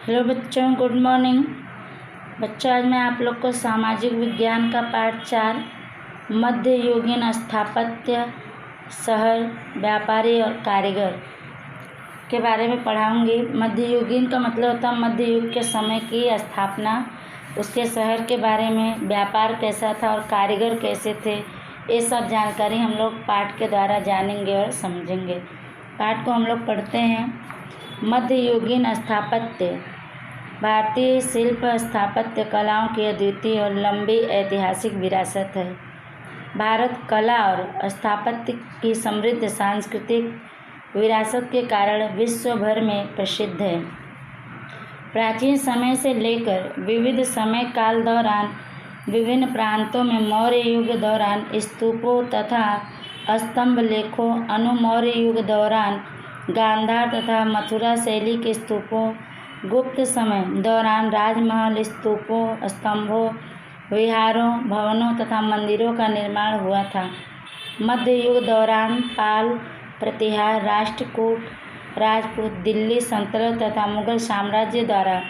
Hello बच्चों, good morning. बच्चों, आज मैं आप लोग को सामाजिक विज्ञान का पाठ 4 मध्ययुगीन स्थापत्य, शहर, व्यापारी और कारीगर के बारे में पढ़ाऊंगी। मध्ययुगीन का मतलब होता है मध्य युग के समय की स्थापना, उसके शहर के बारे में, व्यापार कैसा था और कारीगर कैसे थे, ये सब जानकारी हम लोग पाठ के द्वारा जानेंगे और समझेंगे। पाठ को हम लोग पढ़ते हैं। मध्ययुगीन स्थापत्य भारतीय शिल्प स्थापत्य कलाओं की अद्वितीय और लंबी ऐतिहासिक विरासत है। भारत कला और स्थापत्य की समृद्ध सांस्कृतिक विरासत के कारण विश्व भर में प्रसिद्ध है। प्राचीन समय से लेकर विविध समय काल दौरान विभिन्न प्रांतों में मौर्य युग दौरान स्तूपों तथा स्तंभ लेखों, अनुमौर्य युग दौरान गांधार तथा मथुरा शैली के स्तूपों, गुप्त समय दौरान राजमहल, स्तूपों, स्तंभों, विहारों, भवनों तथा मंदिरों का निर्माण हुआ था। मध्य युग दौरान पाल, प्रतिहार, राष्ट्रकूट, राजपूत, दिल्ली सल्तनत तथा मुगल साम्राज्य द्वारा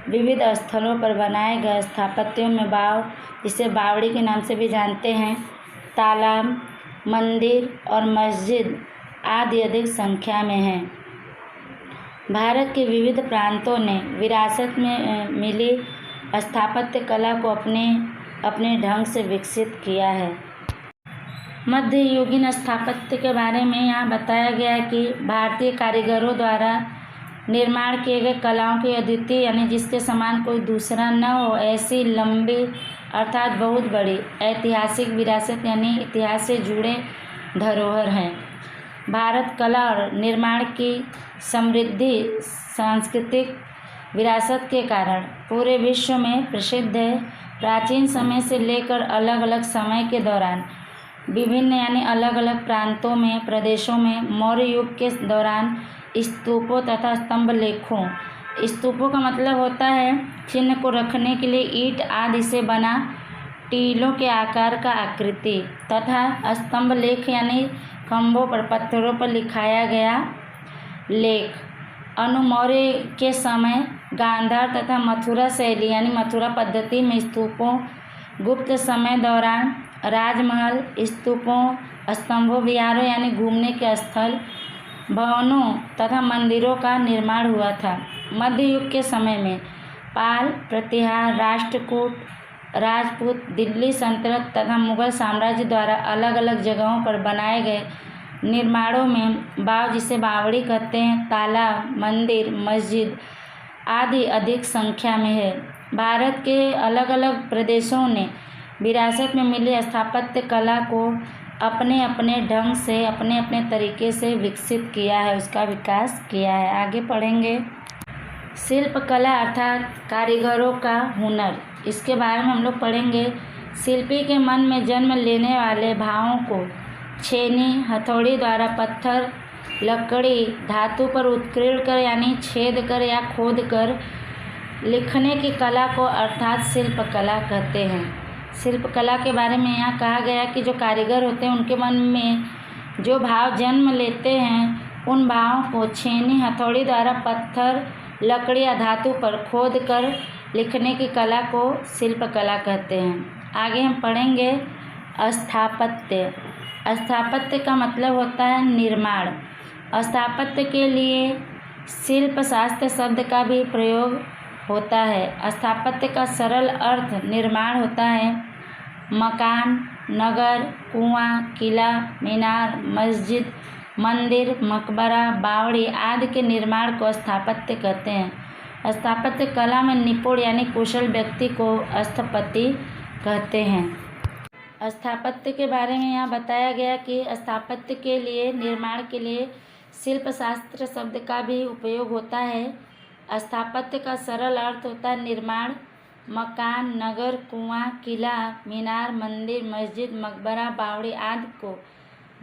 विविध स्थलों पर बनाए गए स्थापत्यों में जिसे बावड़ी के नाम से भी जानते हैं, तालाब, मंदिर और मस्जिद आदि अधिक संख्या में हैं। भारत के विविध प्रांतों ने विरासत में मिली स्थापत्य कला को अपने अपने ढंग से विकसित किया है। मध्ययुगीन स्थापत्य के बारे में यहाँ बताया गया है कि भारतीय कारीगरों द्वारा निर्माण किए गए कलाओं की अद्वितीय यानी जिसके समान कोई दूसरा न हो ऐसी लंबी अर्थात बहुत बड़ी ऐतिहासिक विरासत यानी इतिहास से जुड़े धरोहर हैं। भारत कला और निर्माण की समृद्धि सांस्कृतिक विरासत के कारण पूरे विश्व में प्रसिद्ध है। प्राचीन समय से लेकर अलग अलग समय के दौरान विभिन्न यानी अलग अलग प्रांतों में प्रदेशों में मौर्य युग के दौरान स्तूपों तथा स्तंभ लेखों, स्तूपों का मतलब होता है चिन्ह को रखने के लिए ईंट आदि से बना टीलों के आकार का आकृति, तथा स्तंभ लेख यानी खंभों पर पत्थरों पर लिखाया गया लेख। अनुमौर्य के समय गांधार तथा मथुरा शैली यानी मथुरा पद्धति में स्तूपों, गुप्त समय दौरान राजमहल, स्तूपों, स्तंभों, विहारों यानी घूमने के स्थल, भवनों तथा मंदिरों का निर्माण हुआ था। मध्य युग के समय में पाल, प्रतिहार, राष्ट्रकूट, राजपूत, दिल्ली सल्तनत तथा मुगल साम्राज्य द्वारा अलग अलग जगहों पर बनाए गए निर्माणों में जिसे बावड़ी कहते हैं, तालाब, मंदिर, मस्जिद आदि अधिक संख्या में है। भारत के अलग अलग प्रदेशों ने विरासत में मिली स्थापत्य कला को अपने अपने ढंग से अपने अपने तरीके से विकसित किया है, उसका विकास किया है। आगे पढ़ेंगे। शिल्प कला अर्थात कारीगरों का हुनर, इसके बारे में हम लोग पढ़ेंगे। शिल्पी के मन में जन्म लेने वाले भावों को छेनी, हथौड़ी द्वारा पत्थर, लकड़ी, धातु पर उत्कीर्ण कर यानी छेद कर या खोद कर लिखने की कला को अर्थात शिल्प कला कहते हैं। शिल्प कला के बारे में यहाँ कहा गया कि जो कारीगर होते हैं उनके मन में जो भाव जन्म लेते हैं उन भावों को छेनी, हथौड़ी द्वारा पत्थर, लकड़ी या धातु पर खोद कर लिखने की कला को शिल्प कला कहते हैं। आगे हम पढ़ेंगे स्थापत्य। स्थापत्य का मतलब होता है निर्माण। स्थापत्य के लिए शिल्प शास्त्र शब्द का भी प्रयोग होता है। स्थापत्य का सरल अर्थ निर्माण होता है। मकान, नगर, कुआं, किला, मीनार, मस्जिद, मंदिर, मकबरा, बावड़ी आदि के निर्माण को स्थापत्य कहते हैं। स्थापत्य कला में निपुण यानी कुशल व्यक्ति को स्थपति कहते हैं। स्थापत्य के बारे में यहाँ बताया गया कि स्थापत्य के लिए निर्माण के लिए शिल्प शास्त्र शब्द का भी उपयोग होता है। स्थापत्य का सरल अर्थ होता है निर्माण। मकान, नगर, कुआं, किला, मीनार, मंदिर, मस्जिद, मकबरा, बावड़ी आदि को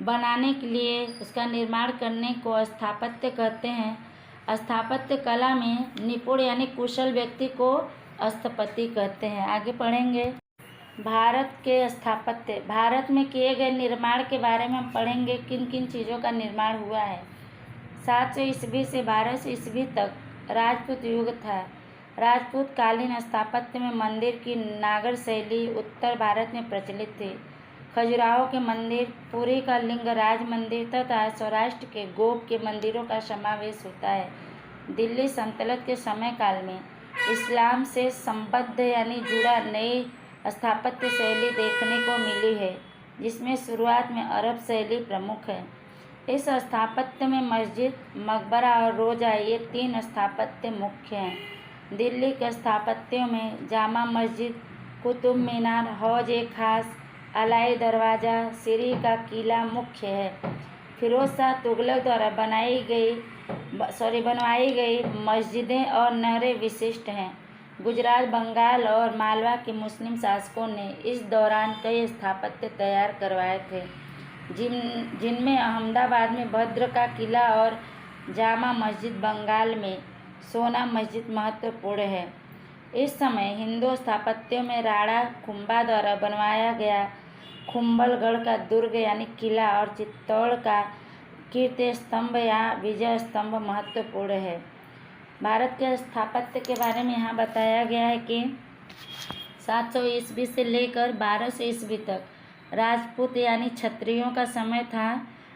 बनाने के लिए उसका निर्माण करने को स्थापत्य कहते हैं। स्थापत्य कला में निपुण यानी कुशल व्यक्ति को स्थपति कहते हैं। आगे पढ़ेंगे। भारत के स्थापत्य, भारत में किए गए निर्माण के बारे में हम पढ़ेंगे किन किन चीज़ों का निर्माण हुआ है। 700 ईस्वी से 1200 ईस्वी तक राजपूत युग था। राजपूत कालीन स्थापत्य में मंदिर की नागर शैली उत्तर भारत में प्रचलित थी। खजुराहो के मंदिर, पुरी का लिंगराज मंदिर तथा सौराष्ट्र के गोप के मंदिरों का समावेश होता है। दिल्ली सल्तनत के समय काल में इस्लाम से संबद्ध यानी जुड़ा नई स्थापत्य शैली देखने को मिली है, जिसमें शुरुआत में अरब शैली प्रमुख है। इस स्थापत्य में मस्जिद, मकबरा और रोजा ये 3 स्थापत्य मुख्य हैं। दिल्ली के स्थापत्यों में जामा मस्जिद, कुतुब मीनार, हौज-ए-खास, अलाई दरवाज़ा, सीरी का किला मुख्य है। फिरोज शाह तुगलक द्वारा बनवाई गई मस्जिदें और नहरें विशिष्ट हैं। गुजरात, बंगाल और मालवा के मुस्लिम शासकों ने इस दौरान कई स्थापत्य तैयार करवाए थे, जिनमें अहमदाबाद में भद्र का किला और जामा मस्जिद, बंगाल में सोना मस्जिद महत्वपूर्ण है। इस समय हिंदू स्थापत्यों में राणा कुंभा द्वारा बनवाया गया कुंभलगढ़ का दुर्ग यानी किला और चित्तौड़ का कीर्ति स्तंभ या विजय स्तंभ महत्वपूर्ण है। भारत के स्थापत्य के बारे में यहाँ बताया गया है कि 700 ईस्वी से लेकर 1200 ईस्वी तक राजपूत यानी क्षत्रियों का समय था।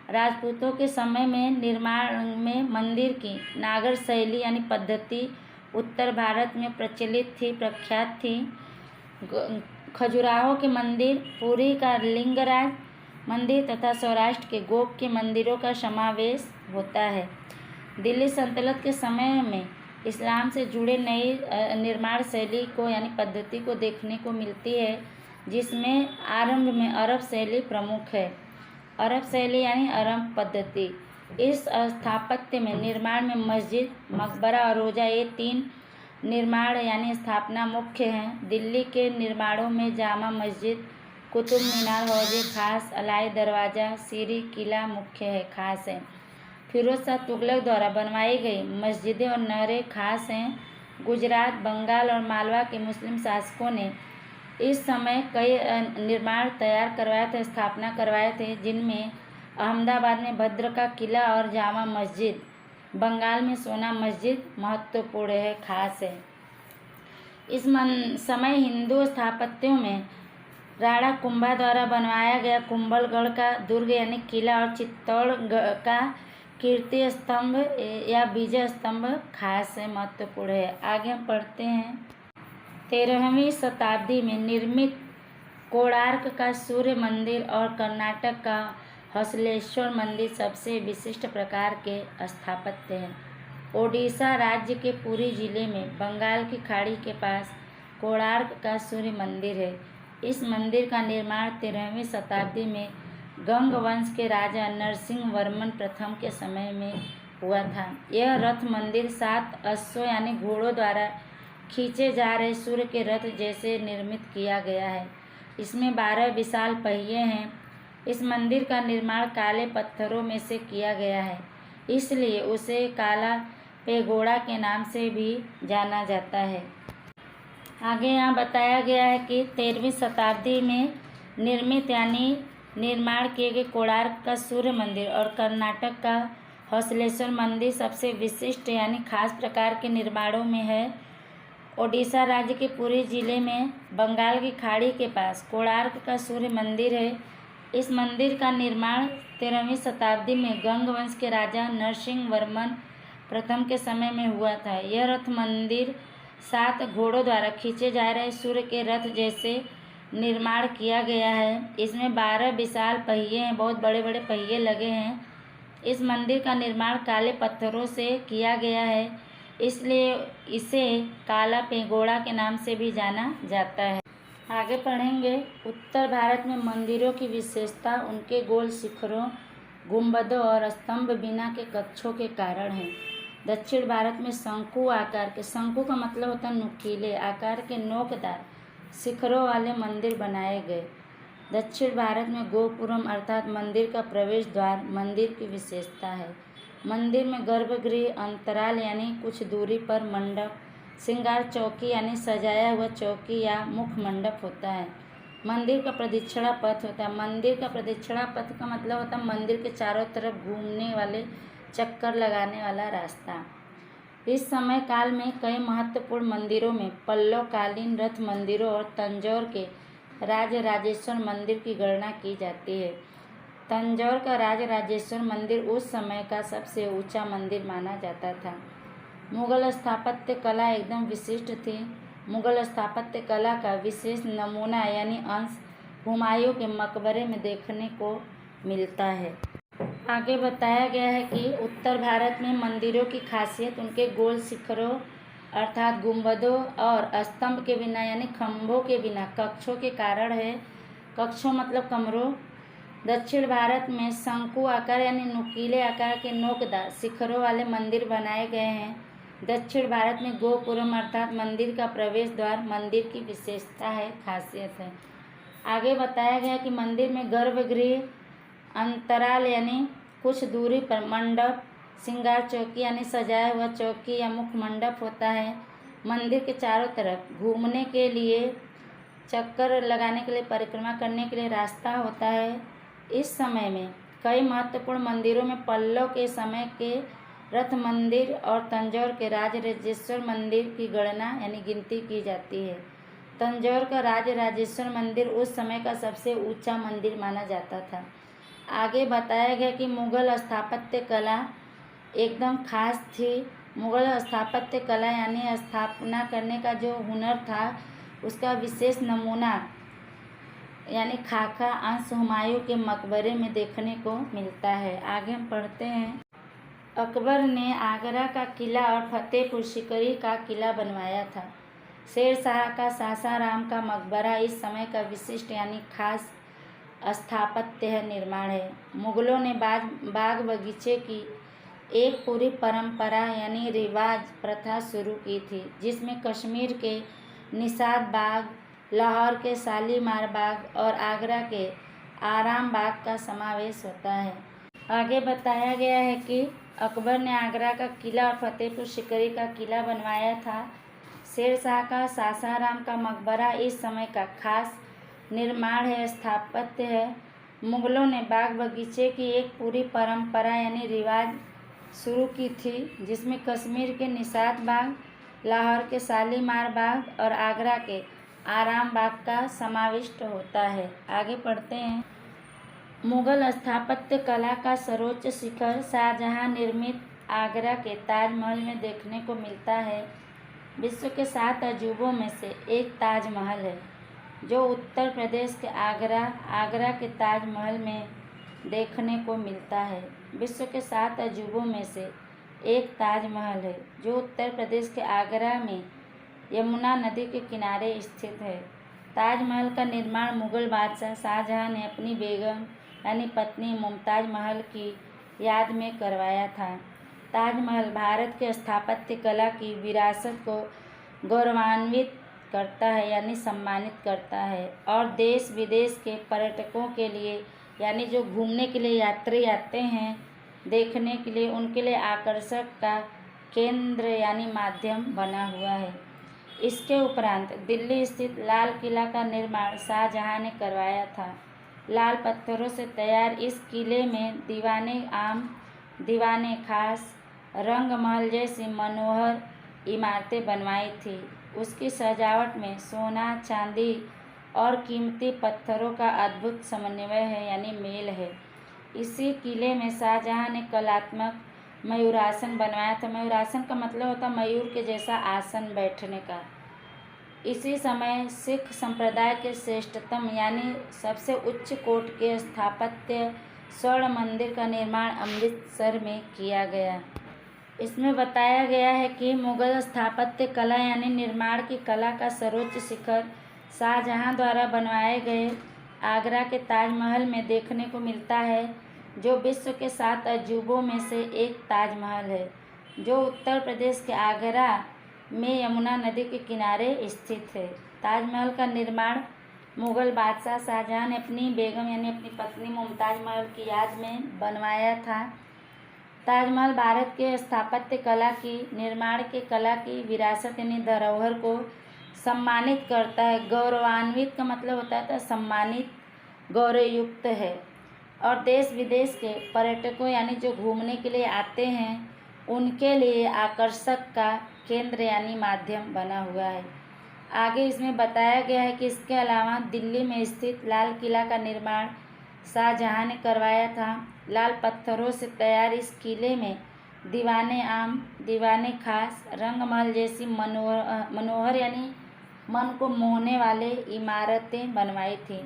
राजपूतों के समय में निर्माण में मंदिर की नागर शैली यानी पद्धति उत्तर भारत में प्रख्यात थी। खजुराहो के मंदिर, पुरी का लिंगराज मंदिर तथा सौराष्ट्र के गोप के मंदिरों का समावेश होता है। दिल्ली सल्तनत के समय में इस्लाम से जुड़े नई निर्माण शैली को यानी पद्धति को देखने को मिलती है, जिसमें आरंभ में अरब शैली प्रमुख है। अरब शैली यानी अरब पद्धति। इस स्थापत्य में निर्माण में मस्जिद, मकबरा और रोजा ये 3 निर्माण यानी स्थापना मुख्य हैं। दिल्ली के निर्माणों में जामा मस्जिद, कुतुब मीनार, हौज-ए-खास, अलाई दरवाज़ा, सीरी किला मुख्य है, खास है। फिरोज शाह तुगलक द्वारा बनवाई गई मस्जिदें और नहरें खास हैं। गुजरात, बंगाल और मालवा के मुस्लिम शासकों ने इस समय कई निर्माण तैयार करवाए थे, स्थापना करवाए थे, जिनमें अहमदाबाद में भद्र का किला और जामा मस्जिद, बंगाल में सोना मस्जिद महत्वपूर्ण है, खास है। इस समय हिंदू स्थापत्यों में राणा कुंभा द्वारा बनवाया गया कुंभलगढ़ का दुर्ग यानी किला और चित्तौड़ का कीर्ति स्तंभ या विजय स्तंभ खास है, महत्वपूर्ण है। आगे हम पढ़ते हैं। 13वीं शताब्दी में निर्मित कोणार्क का सूर्य मंदिर और कर्नाटक का हसलेश्वर मंदिर सबसे विशिष्ट प्रकार के स्थापत्य हैं। ओडिशा राज्य के पुरी जिले में बंगाल की खाड़ी के पास कोणार्क का सूर्य मंदिर है। इस मंदिर का निर्माण 13वीं शताब्दी में गंग वंश के राजा नरसिंह वर्मन प्रथम के समय में हुआ था। यह रथ मंदिर 7 अश्वों यानी घोड़ों द्वारा खींचे जा रहे सूर्य के रथ जैसे निर्मित किया गया है। इसमें 12 विशाल पहिए हैं। इस मंदिर का निर्माण काले पत्थरों में से किया गया है, इसलिए उसे काला पेगोड़ा के नाम से भी जाना जाता है। आगे यहाँ बताया गया है कि 13वीं शताब्दी में निर्मित यानी निर्माण किए गए कोणार्क का सूर्य मंदिर और कर्नाटक का हसलेश्वर मंदिर सबसे विशिष्ट यानी खास प्रकार के निर्माणों में है। ओडिशा राज्य के पुरी जिले में बंगाल की खाड़ी के पास कोणार्क का सूर्य मंदिर है। इस मंदिर का निर्माण 13वीं शताब्दी में गंग वंश के राजा नरसिंह वर्मन प्रथम के समय में हुआ था। यह रथ मंदिर 7 घोड़ों द्वारा खींचे जा रहे सूर्य के रथ जैसे निर्माण किया गया है। इसमें 12 विशाल पहिए हैं, बहुत बड़े बड़े पहिए लगे हैं। इस मंदिर का निर्माण काले पत्थरों से किया गया है, इसलिए इसे काला पेगोड़ा के नाम से भी जाना जाता है। आगे पढ़ेंगे। उत्तर भारत में मंदिरों की विशेषता उनके गोल शिखरों, गुंबदों और स्तंभ बिना के कक्षों के कारण है। दक्षिण भारत में शंकु आकार के, शंकु का मतलब होता है नुकीले आकार के नोकदार शिखरों वाले मंदिर बनाए गए। दक्षिण भारत में गोपुरम अर्थात मंदिर का प्रवेश द्वार मंदिर की विशेषता है। मंदिर में गर्भगृह, अंतराल यानी कुछ दूरी पर मंडप, श्रृंगार चौकी यानी सजाया हुआ चौकी या मुख मंडप होता है। मंदिर का प्रदक्षिणा पथ होता है। मंदिर का प्रदक्षिणा पथ का मतलब होता है मंदिर के चारों तरफ घूमने वाले चक्कर लगाने वाला रास्ता। इस समय काल में कई महत्वपूर्ण मंदिरों में पल्लव कालीन रथ मंदिरों और तंजौर के राजराजेश्वर मंदिर की गणना की जाती है। तंजौर का राजराजेश्वर मंदिर उस समय का सबसे ऊंचा मंदिर माना जाता था। मुगल स्थापत्य कला एकदम विशिष्ट थी। मुगल स्थापत्य कला का विशेष नमूना यानी अंश हुमायूं के मकबरे में देखने को मिलता है। आगे बताया गया है कि उत्तर भारत में मंदिरों की खासियत उनके गोल शिखरों अर्थात गुंबदों और स्तंभ के बिना यानी खंभों के बिना कक्षों के कारण है। कक्षों मतलब कमरों। दक्षिण भारत में शंकु आकार यानी नुकीले आकार के नोकदार शिखरों वाले मंदिर बनाए गए हैं। दक्षिण भारत में गोपुरम अर्थात मंदिर का प्रवेश द्वार मंदिर की विशेषता है, खासियत है। आगे बताया गया कि मंदिर में गर्भगृह अंतराल यानी कुछ दूरी पर मंडप, श्रृंगार चौकी यानी सजाया हुआ चौकी या मुख्य मंडप होता है। मंदिर के चारों तरफ घूमने के लिए, चक्कर लगाने के लिए, परिक्रमा करने के लिए रास्ता होता है। इस समय में कई महत्वपूर्ण मंदिरों में पल्लव के समय के रथ मंदिर और तंजौर के राजराजेश्वर मंदिर की गणना यानी गिनती की जाती है। तंजौर का राजराजेश्वर मंदिर उस समय का सबसे ऊंचा मंदिर माना जाता था। आगे बताया गया कि मुगल स्थापत्य कला एकदम खास थी। मुगल स्थापत्य कला यानी स्थापना करने का जो हुनर था उसका विशेष नमूना यानी खाका अंश हुमायूं के मकबरे में देखने को मिलता है। आगे हम पढ़ते हैं। अकबर ने आगरा का किला और फतेहपुर सीकरी का किला बनवाया था। शेर शाह का सासाराम का मकबरा इस समय का विशिष्ट यानी खास स्थापत्य निर्माण है। मुगलों ने बाग बगीचे की एक पूरी परंपरा यानी रिवाज प्रथा शुरू की थी, जिसमें कश्मीर के निषाद बाग, लाहौर के शालीमार बाग और आगरा के आराम बाग का समावेश होता है। आगे बताया गया है कि अकबर ने आगरा का किला और फतेहपुर सीकरी का किला बनवाया था। शेर शाह का सासाराम का मकबरा इस समय का खास निर्माण है, स्थापत्य है। मुगलों ने बाग बगीचे की एक पूरी परंपरा यानी रिवाज शुरू की थी, जिसमें कश्मीर के निषाद बाग, लाहौर के शालीमार बाग और आगरा के आराम बाग का समाविष्ट होता है। आगे पढ़ते हैं। मुगल स्थापत्य कला का सर्वोच्च शिखर शाहजहां निर्मित आगरा के ताजमहल में देखने को मिलता है। विश्व के 7 अजूबों में से एक ताजमहल है, जो उत्तर प्रदेश के आगरा के ताजमहल में देखने को मिलता है। विश्व के 7 अजूबों में से एक ताजमहल है, जो उत्तर प्रदेश के आगरा में यमुना नदी के किनारे स्थित है। ताजमहल का निर्माण मुगल बादशाह शाहजहां ने अपनी बेगम यानी पत्नी मुमताज महल की याद में करवाया था। ताजमहल भारत के स्थापत्य कला की विरासत को गौरवान्वित करता है यानी सम्मानित करता है, और देश विदेश के पर्यटकों के लिए यानी जो घूमने के लिए यात्री आते हैं देखने के लिए, उनके लिए आकर्षक का केंद्र यानी माध्यम बना हुआ है। इसके उपरांत दिल्ली स्थित लाल किला का निर्माण शाहजहां ने करवाया था। लाल पत्थरों से तैयार इस किले में दीवाने आम, दीवाने खास, रंग महल जैसी मनोहर इमारतें बनवाई थी। उसकी सजावट में सोना, चांदी और कीमती पत्थरों का अद्भुत समन्वय है यानी मेल है। इसी किले में शाहजहां ने कलात्मक मयूरासन बनवाया था। मयूरासन का मतलब होता है मयूर के जैसा आसन बैठने का। इसी समय सिख संप्रदाय के श्रेष्ठतम यानी सबसे उच्च कोट के स्थापत्य स्वर्ण मंदिर का निर्माण अमृतसर में किया गया। इसमें बताया गया है कि मुगल स्थापत्य कला यानी निर्माण की कला का सर्वोच्च शिखर शाहजहां द्वारा बनवाए गए आगरा के ताजमहल में देखने को मिलता है, जो विश्व के 7 अजूबों में से एक ताजमहल है, जो उत्तर प्रदेश के आगरा में यमुना नदी के किनारे स्थित है। ताजमहल का निर्माण मुगल बादशाह शाहजहां ने अपनी बेगम यानी अपनी पत्नी मुमताज महल की याद में बनवाया था। ताजमहल भारत के स्थापत्य कला की निर्माण के कला की विरासत यानी धरोहर को सम्मानित करता है। गौरवान्वित का मतलब होता है सम्मानित, गौरवयुक्त है, और देश विदेश के पर्यटकों यानी जो घूमने के लिए आते हैं उनके लिए आकर्षक का केंद्र यानी माध्यम बना हुआ है। आगे इसमें बताया गया है कि इसके अलावा दिल्ली में स्थित लाल किला का निर्माण शाहजहां ने करवाया था। लाल पत्थरों से तैयार इस किले में दीवाने आम, दीवाने खास, रंगमहल जैसी मनोहर यानी मन को मोहने वाले इमारतें बनवाई थी।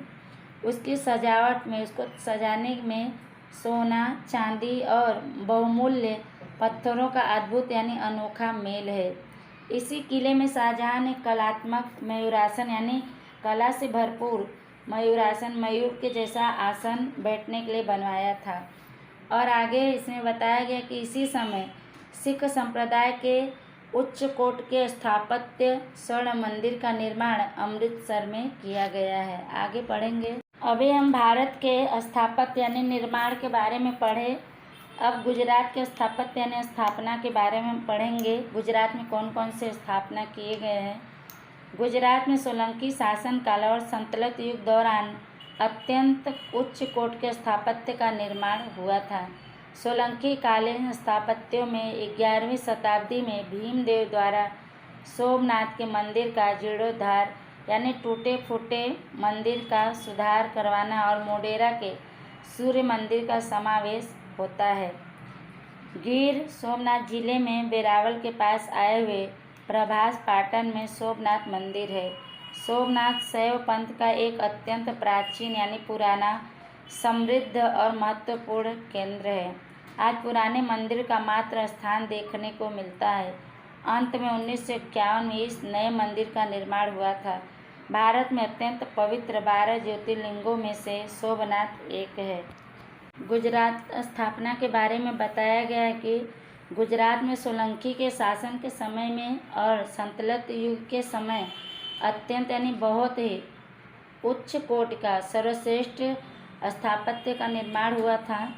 उसकी सजावट में, उसको सजाने में सोना, चांदी और बहुमूल्य पत्थरों का अद्भुत यानी अनोखा मेल है। इसी किले में शाहजहां ने कलात्मक मयूरासन यानी कला से भरपूर मयूरासन, मयूर के जैसा आसन बैठने के लिए बनवाया था। और आगे इसमें बताया गया कि इसी समय सिख संप्रदाय के उच्च कोट के स्थापत्य स्वर्ण मंदिर का निर्माण अमृतसर में किया गया है। आगे पढ़ेंगे। अभी हम भारत के स्थापत्य यानी निर्माण के बारे में पढ़े। अब गुजरात के स्थापत्य यानी स्थापना के बारे में पढ़ेंगे। गुजरात में कौन कौन से स्थापना किए गए हैं। गुजरात में सोलंकी शासन काल और संतलत युग दौरान अत्यंत उच्च कोट के स्थापत्य का निर्माण हुआ था। सोलंकी कालीन स्थापत्यों में 11वीं शताब्दी में भीमदेव द्वारा सोमनाथ के मंदिर का जीर्णोद्धार यानी टूटे फूटे मंदिर का सुधार करवाना और मोढेरा के सूर्य मंदिर का समावेश होता है। गिर सोमनाथ जिले में वेरावल के पास आए हुए प्रभास पाटन में सोमनाथ मंदिर है। सोमनाथ शैव पंथ का एक अत्यंत प्राचीन यानी पुराना, समृद्ध और महत्वपूर्ण केंद्र है। आज पुराने मंदिर का मात्र स्थान देखने को मिलता है। अंत में 1951 में इस नए मंदिर का निर्माण हुआ था। भारत में अत्यंत पवित्र 12 ज्योतिर्लिंगों में से सोमनाथ एक है। गुजरात स्थापना के बारे में बताया गया है कि गुजरात में सोलंकी के शासन के समय में और संतलत युग के समय अत्यंत यानी बहुत ही उच्च कोटि का सर्वश्रेष्ठ स्थापत्य का निर्माण हुआ था।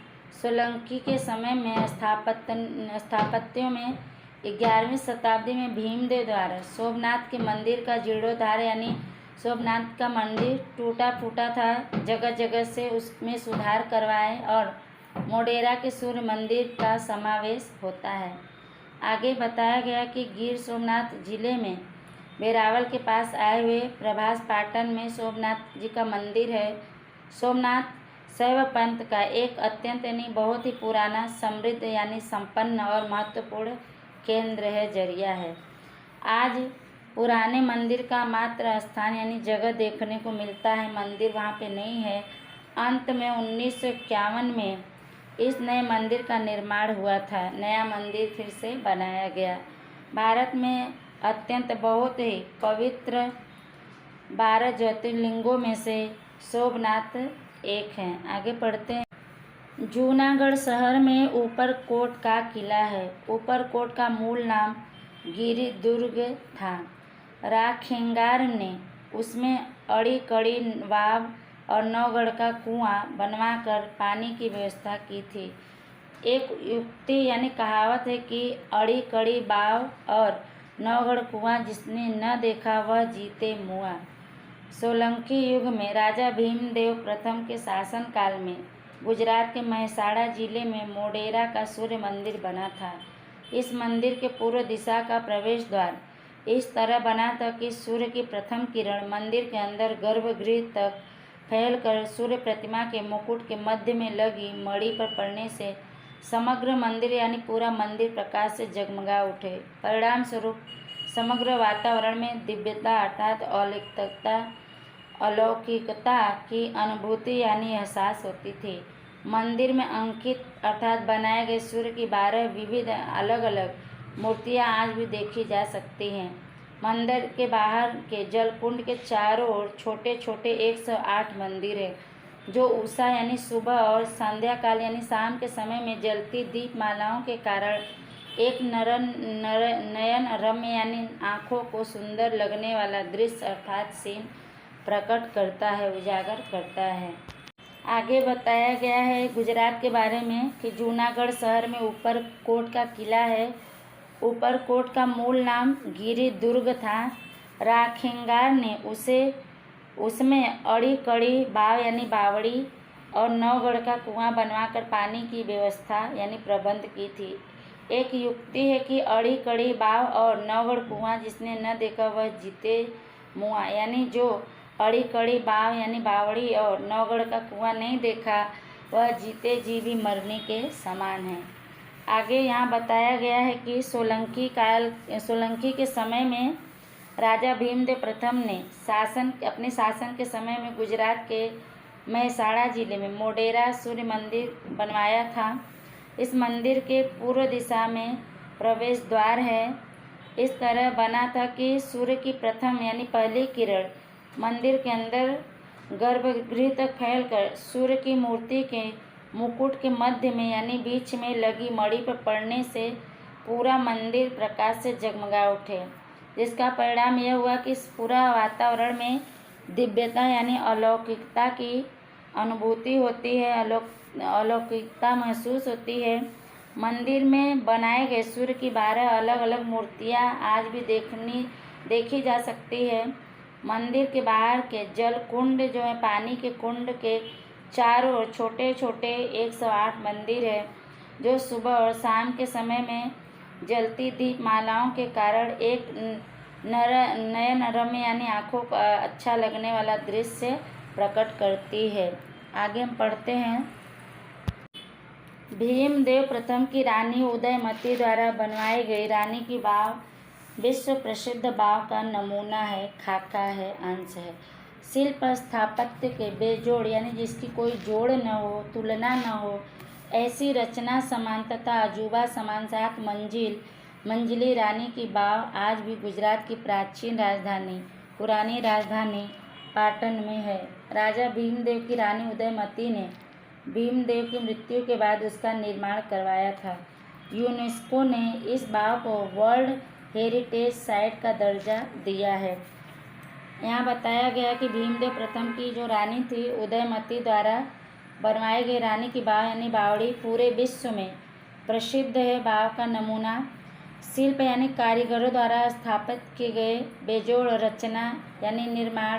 सोलंकी के समय में स्थापत्यों में 11वीं शताब्दी में भीमदेव द्वारा सोमनाथ के मंदिर का जीर्णोद्धार यानी सोमनाथ का मंदिर टूटा फूटा था, जगह जगह से उसमें सुधार करवाए और मोढेरा के सूर्य मंदिर का समावेश होता है। आगे बताया गया कि गिर सोमनाथ जिले में वेरावल के पास आए हुए प्रभास पाटन में सोमनाथ जी का मंदिर है। सोमनाथ शैव पंथ का एक अत्यंत यानी बहुत ही पुराना, समृद्ध यानी संपन्न और महत्वपूर्ण केंद्र है, जरिया है। आज पुराने मंदिर का मात्र स्थान यानी जगह देखने को मिलता है, मंदिर वहाँ पे नहीं है। अंत में 1951 में इस नए मंदिर का निर्माण हुआ था। नया मंदिर फिर से बनाया गया। भारत में अत्यंत बहुत ही पवित्र 12 ज्योतिर्लिंगों में से सोमनाथ एक हैं। आगे पढ़ते हैं। जूनागढ़ शहर में ऊपरकोट का किला है। ऊपरकोट का मूल नाम गिरि दुर्ग था। राखेंगार ने उसमें अड़ी कड़ी वाव और नौगढ़ का कुआं बनवाकर पानी की व्यवस्था की थी। एक युक्ति यानी कहावत है कि अड़ी कड़ी वाव और नौगढ़ कुआं जिसने न देखा वह जीते मुआ। सोलंकी युग में राजा भीमदेव प्रथम के शासन काल में गुजरात के महसाड़ा जिले में मोढेरा का सूर्य मंदिर बना था। इस मंदिर के पूर्व दिशा का प्रवेश द्वार इस तरह बना था कि सूर्य की प्रथम किरण मंदिर के अंदर गर्भगृह तक फैलकर सूर्य प्रतिमा के मुकुट के मध्य में लगी मणि पर पड़ने से समग्र मंदिर यानी पूरा मंदिर प्रकाश से जगमगा उठे। परिणाम स्वरूप समग्र वातावरण में दिव्यता अर्थात अलौकिकता की अनुभूति यानी एहसास होती थी। मंदिर में अंकित अर्थात बनाए गए सूर्य की 12 विविध अलग अलग मूर्तियां आज भी देखी जा सकती हैं। मंदिर के बाहर के जलकुंड के चारों ओर छोटे छोटे 108 मंदिर हैं, जो उषा यानी सुबह और संध्या काल यानी शाम के समय में जलती दीपमालाओं के कारण एक नयन रम्य यानी आँखों को सुंदर लगने वाला दृश्य अर्थात सीन प्रकट करता है, उजागर करता है। आगे बताया गया है गुजरात के बारे में कि जूनागढ़ शहर में ऊपरकोट का किला है। ऊपरकोट का मूल नाम गिरि दुर्ग था। राखेंगार ने उसमें अड़ी कड़ी बाव यानी बावड़ी और नौगढ़ का कुआं बनवाकर पानी की व्यवस्था यानी प्रबंध की थी। एक युक्ति है कि अड़ी कड़ी बाव और नौगढ़ कुआं जिसने न देखा वह जीते मुआ, यानी जो अड़ी कड़ी बाव यानी बावड़ी और नौगढ़ का कुआं नहीं देखा वह जीते जी भी मरने के समान है। आगे यहाँ बताया गया है कि सोलंकी के समय में राजा भीमदेव प्रथम ने अपने शासन के समय में गुजरात के महसाणा जिले में मोढेरा सूर्य मंदिर बनवाया था। इस मंदिर के पूर्व दिशा में प्रवेश द्वार है। इस तरह बना था कि सूर्य की प्रथम यानी पहली किरण मंदिर के अंदर गर्भगृह तक फैलकर सूर्य की मूर्ति के मुकुट के मध्य में यानी बीच में लगी मणि पर पड़ने से पूरा मंदिर प्रकाश से जगमगा उठे, जिसका परिणाम यह हुआ कि इस पूरा वातावरण में दिव्यता यानी अलौकिकता की अनुभूति होती है, अलौकिकता महसूस होती है। मंदिर में बनाए गए सूर्य की 12 अलग अलग मूर्तियां आज भी देखी जा सकती है। मंदिर के बाहर के जल कुंड जो है पानी के कुंड के चारों ओर छोटे छोटे 108 मंदिर है, जो सुबह और शाम के समय में जलती दीपमालाओं के कारण एक नयनरम्य यानी आँखों को अच्छा लगने वाला दृश्य प्रकट करती है। आगे हम पढ़ते हैं। भीमदेव प्रथम की रानी उदयमती द्वारा बनवाई गई रानी की बाव विश्व प्रसिद्ध बाव का नमूना है, खाका है, अंश है। शिल्प स्थापत्य के बेजोड़ यानी जिसकी कोई जोड़ न हो, तुलना न हो, ऐसी रचना समान तथा अजूबा समान 7 मंजिली रानी की बाव आज भी गुजरात की पुरानी राजधानी पाटन में है। राजा भीमदेव की रानी उदयमती ने भीमदेव की मृत्यु के बाद उसका निर्माण करवाया था। यूनेस्को ने इस बाव को वर्ल्ड हेरिटेज साइट का दर्जा दिया है। यहाँ बताया गया कि भीमदेव प्रथम की जो रानी थी उदयमती द्वारा बनवाई गई रानी की बाव यानी बावड़ी पूरे विश्व में प्रसिद्ध है। बाव का नमूना शिल्प यानी कारीगरों द्वारा स्थापित किए गए बेजोड़ रचना यानी निर्माण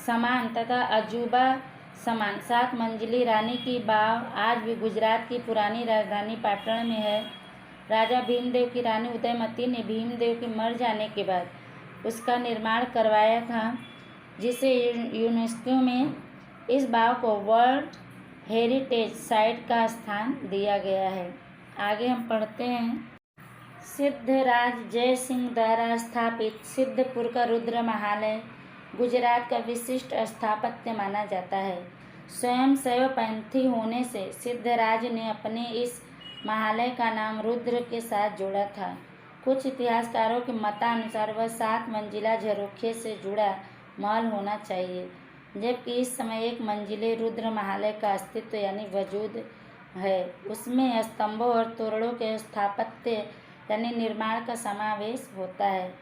समान तथा अजूबा समान 7 मंजिली रानी की बाव आज भी गुजरात की पुरानी राजधानी पाटन में है। राजा भीमदेव की रानी उदयमती ने भीमदेव के मर जाने के बाद उसका निर्माण करवाया था, जिसे यूनेस्को में इस बाव को वर्ल्ड हेरिटेज साइट का स्थान दिया गया है। आगे हम पढ़ते हैं। सिद्धराज जय सिंह द्वारा स्थापित सिद्धपुर का रुद्र महालय गुजरात का विशिष्ट स्थापत्य माना जाता है। स्वयं शैवपंथी होने से सिद्धराज ने अपने इस महालय का नाम रुद्र के साथ जोड़ा था। कुछ इतिहासकारों के मतानुसार वह 7 मंजिला झरोखे से जुड़ा महल होना चाहिए, जबकि इस समय 1 मंजिले रुद्र महालय का अस्तित्व यानी वजूद है। उसमें स्तंभों और तोरणों के स्थापत्य यानी निर्माण का समावेश होता है।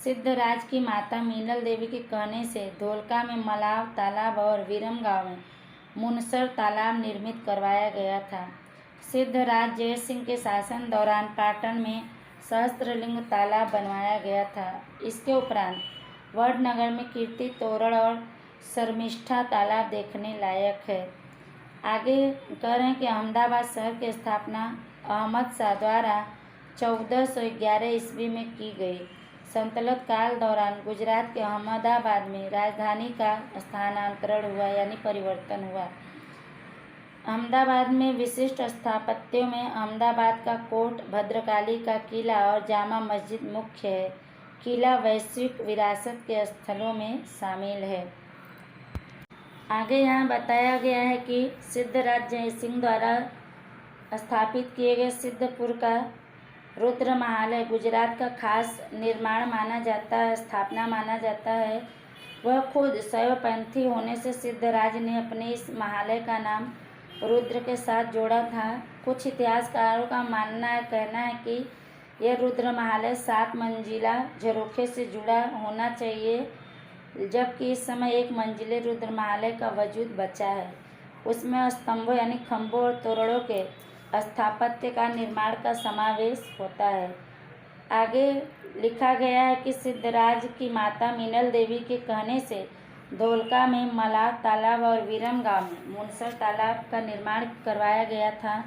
सिद्धराज की माता मीनल देवी के कहने से धोलका में मलाव तालाब और विरमगांव में मुनसर तालाब निर्मित करवाया गया था। सिद्धराज जय सिंह के शासन दौरान पाटन में सहस्त्रलिंग तालाब बनवाया गया था। इसके उपरांत वडनगर में कीर्ति तोरण और शर्मिष्ठा तालाब देखने लायक है। आगे कह रहे हैं कि अहमदाबाद शहर की स्थापना अहमद शाह द्वारा 1411 ईस्वी में की गई। सल्तनत काल दौरान गुजरात के अहमदाबाद में राजधानी का स्थानांतरण हुआ यानी परिवर्तन हुआ। अहमदाबाद में विशिष्ट स्थापत्यों में अहमदाबाद का कोट, भद्रकाली का किला और जामा मस्जिद मुख्य है। किला वैश्विक विरासत के स्थलों में शामिल है। आगे यहाँ बताया गया है कि सिद्धराज जय सिंह द्वारा स्थापित किए गए सिद्धपुर का रुद्र महालय गुजरात का खास निर्माण माना जाता है, स्थापना माना जाता है। वह खुद शैवपंथी होने से सिद्धराज ने अपने इस महालय का नाम रुद्र के साथ जोड़ा था। कुछ इतिहासकारों का कहना है कि यह रुद्र महालय 7 मंजिला झरोखे से जुड़ा होना चाहिए, जबकि इस समय 1 मंजिले रुद्र महालय का वजूद बचा है। उसमें स्तंभों यानी खंभों और तोरणों के स्थापत्य का निर्माण का समावेश होता है। आगे लिखा गया है कि सिद्धराज की माता मीनल देवी के कहने से धोलका में मलाव तालाब और विरमगांव में मुनसर तालाब का निर्माण करवाया गया था।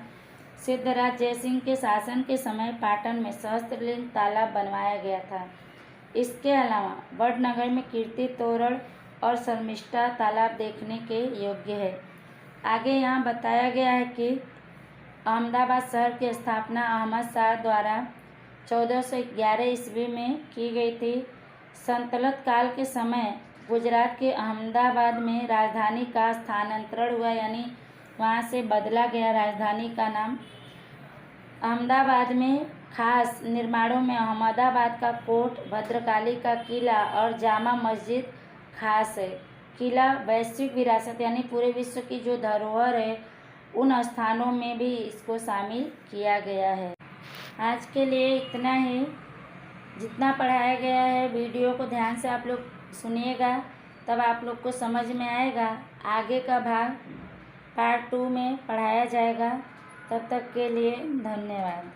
सिद्धराज जयसिंह के शासन के समय पाटन में सहस्त्रलिंग तालाब बनवाया गया था। इसके अलावा वडनगर में कीर्ति तोरण और शर्मिष्ठा तालाब देखने के योग्य है। आगे यहाँ बताया गया है कि अहमदाबाद शहर की स्थापना अहमद शाह द्वारा 1411 ईस्वी में की गई थी। सल्तनत काल के समय गुजरात के अहमदाबाद में राजधानी का स्थानांतरण हुआ, यानी वहाँ से बदला गया राजधानी का नाम। अहमदाबाद में खास निर्माणों में अहमदाबाद का कोट, भद्रकाली का किला और जामा मस्जिद खास है। किला वैश्विक विरासत यानी पूरे विश्व की जो धरोहर है उन स्थानों में भी इसको शामिल किया गया है। आज के लिए इतना ही। जितना पढ़ाया गया है वीडियो को ध्यान से आप लोग सुनिएगा, तब आप लोग को समझ में आएगा। आगे का भाग पार्ट 2 में पढ़ाया जाएगा। तब तक के लिए धन्यवाद।